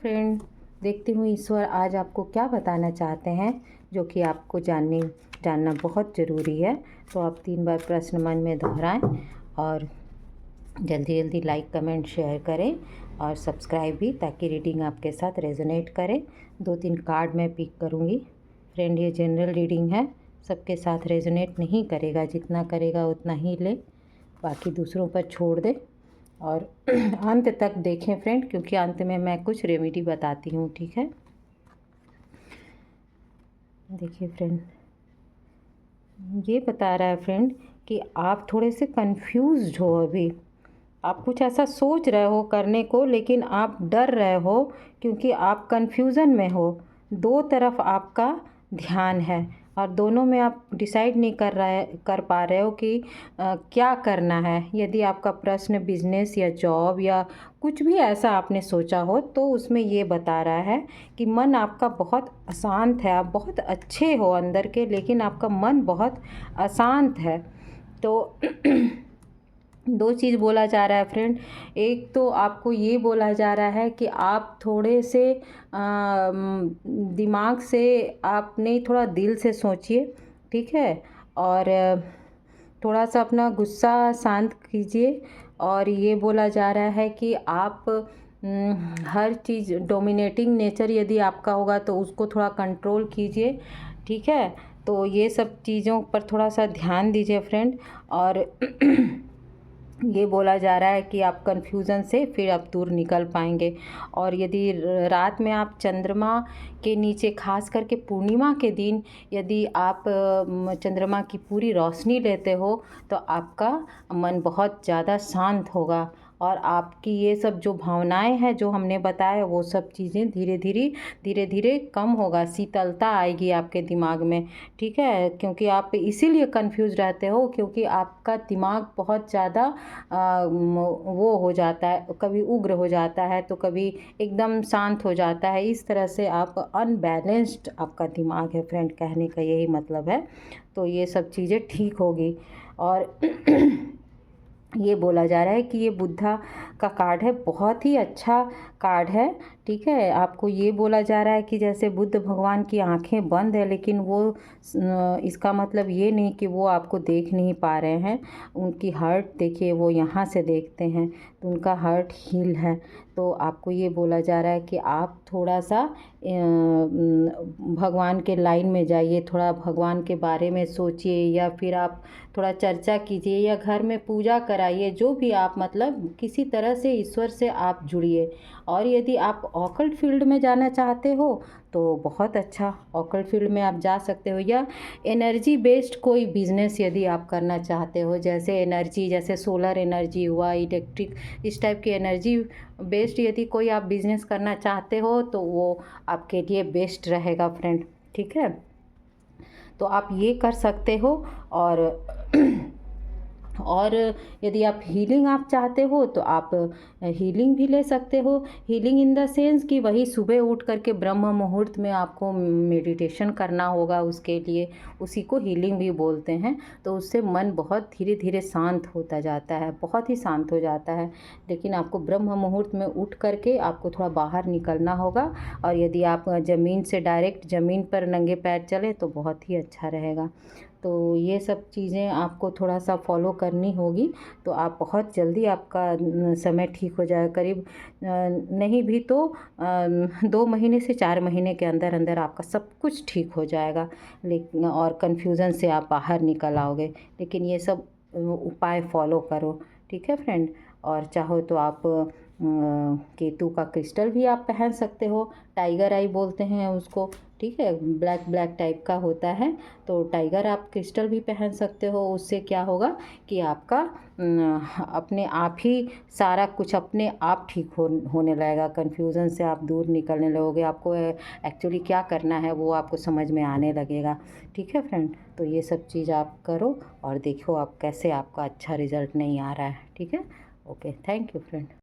Friend, देखती हूँ ईश्वर आज आपको क्या बताना चाहते हैं जो कि आपको जानना बहुत ज़रूरी है। तो आप 3 बार प्रश्न मन में दोहराएं और जल्दी जल्दी लाइक कमेंट शेयर करें और सब्सक्राइब भी, ताकि रीडिंग आपके साथ रेजोनेट करे। 2-3 कार्ड मैं पिक करूँगी। फ्रेंड, ये जनरल रीडिंग है, सबके साथ रेजोनेट नहीं करेगा, जितना करेगा उतना ही ले, बाकी दूसरों पर छोड़ दे। और अंत तक देखें फ्रेंड, क्योंकि अंत में मैं कुछ रेमेडी बताती हूँ, ठीक है। देखिए फ्रेंड, ये बता रहा है फ्रेंड कि आप थोड़े से कंफ्यूज्ड हो। अभी आप कुछ ऐसा सोच रहे हो करने को, लेकिन आप डर रहे हो क्योंकि आप कंफ्यूजन में हो। 2 तरफ आपका ध्यान है और दोनों में आप डिसाइड नहीं कर पा रहे हो कि क्या करना है। यदि आपका प्रश्न बिजनेस या जॉब या कुछ भी ऐसा आपने सोचा हो, तो उसमें ये बता रहा है कि मन आपका बहुत अशांत है। आप बहुत अच्छे हो अंदर के, लेकिन आपका मन बहुत अशांत है। तो 2 चीज़ बोला जा रहा है फ्रेंड। एक तो आपको ये बोला जा रहा है कि आप थोड़े से दिमाग से आप नहीं, थोड़ा दिल से सोचिए, ठीक है। और थोड़ा सा अपना गुस्सा शांत कीजिए। और ये बोला जा रहा है कि आप हर चीज़, डोमिनेटिंग नेचर यदि आपका होगा तो उसको थोड़ा कंट्रोल कीजिए, ठीक है। तो ये सब चीज़ों पर थोड़ा सा ध्यान दीजिए फ्रेंड। और ये बोला जा रहा है कि आप कन्फ्यूज़न से फिर आप दूर निकल पाएंगे। और यदि रात में आप चंद्रमा के नीचे, खास करके पूर्णिमा के दिन, यदि आप चंद्रमा की पूरी रोशनी लेते हो, तो आपका मन बहुत ज़्यादा शांत होगा और आपकी ये सब जो भावनाएं हैं जो हमने बताया, वो सब चीज़ें धीरे धीरे कम होगा। शीतलता आएगी आपके दिमाग में, ठीक है। क्योंकि आप इसीलिए कंफ्यूज रहते हो क्योंकि आपका दिमाग बहुत ज़्यादा वो हो जाता है, कभी उग्र हो जाता है तो कभी एकदम शांत हो जाता है। इस तरह से आप अनबैलेंस्ड आपका दिमाग है फ्रेंड, कहने का यही मतलब है। तो ये सब चीज़ें ठीक होगी। और ये बोला जा रहा है कि ये बुद्धा का कार्ड है, बहुत ही अच्छा कार्ड है, ठीक है। आपको ये बोला जा रहा है कि जैसे बुद्ध भगवान की आंखें बंद है, लेकिन वो इसका मतलब ये नहीं कि वो आपको देख नहीं पा रहे हैं। उनकी हार्ट देखिए, वो यहाँ से देखते हैं तो उनका हार्ट हील है। तो आपको ये बोला जा रहा है कि आप थोड़ा सा भगवान के लाइन में जाइए, थोड़ा भगवान के बारे में सोचिए, या फिर आप थोड़ा चर्चा कीजिए या घर में पूजा कराइए। जो भी आप, मतलब किसी तरह से ईश्वर से आप जुड़िए। और यदि आप ऑकल्ट फील्ड में जाना चाहते हो तो बहुत अच्छा, ऑकल्ट फील्ड में आप जा सकते हो। या एनर्जी बेस्ड कोई बिजनेस यदि आप करना चाहते हो, जैसे एनर्जी, जैसे सोलर एनर्जी हुआ, इलेक्ट्रिक, इस टाइप की एनर्जी बेस्ड यदि कोई आप बिजनेस करना चाहते हो तो वो आपके लिए बेस्ट रहेगा फ्रेंड, ठीक है। तो आप ये कर सकते हो। और यदि आप हीलिंग आप चाहते हो तो आप हीलिंग भी ले सकते हो। हीलिंग इन द सेंस कि वही सुबह उठ करके ब्रह्म मुहूर्त में आपको मेडिटेशन करना होगा, उसके लिए, उसी को हीलिंग भी बोलते हैं। तो उससे मन बहुत धीरे धीरे शांत होता जाता है, बहुत ही शांत हो जाता है। लेकिन आपको ब्रह्म मुहूर्त में उठ करके आपको थोड़ा बाहर निकलना होगा। और यदि आप ज़मीन से डायरेक्ट ज़मीन पर नंगे पैर चलें तो बहुत ही अच्छा रहेगा। तो ये सब चीज़ें आपको थोड़ा सा फॉलो करनी होगी, तो आप बहुत जल्दी आपका समय ठीक हो जाएगा। करीब नहीं भी तो 2 महीने से 4 महीने के अंदर अंदर आपका सब कुछ ठीक हो जाएगा। लेकिन और कन्फ्यूज़न से आप बाहर निकल आओगे। लेकिन ये सब उपाय फॉलो करो, ठीक है फ्रेंड। और चाहो तो आप केतु का क्रिस्टल भी आप पहन सकते हो, टाइगर आई बोलते हैं उसको, ठीक है। ब्लैक ब्लैक टाइप का होता है, तो टाइगर आप क्रिस्टल भी पहन सकते हो। उससे क्या होगा कि आपका अपने आप ही सारा कुछ अपने आप ठीक होने लगेगा। कन्फ्यूज़न से आप दूर निकलने लगोगे। आपको एक्चुअली क्या करना है वो आपको समझ में आने लगेगा, ठीक है फ्रेंड। तो ये सब चीज़ आप करो और देखो आप कैसे आपका अच्छा रिज़ल्ट नहीं आ रहा है, ठीक है। Okay, thank you friend.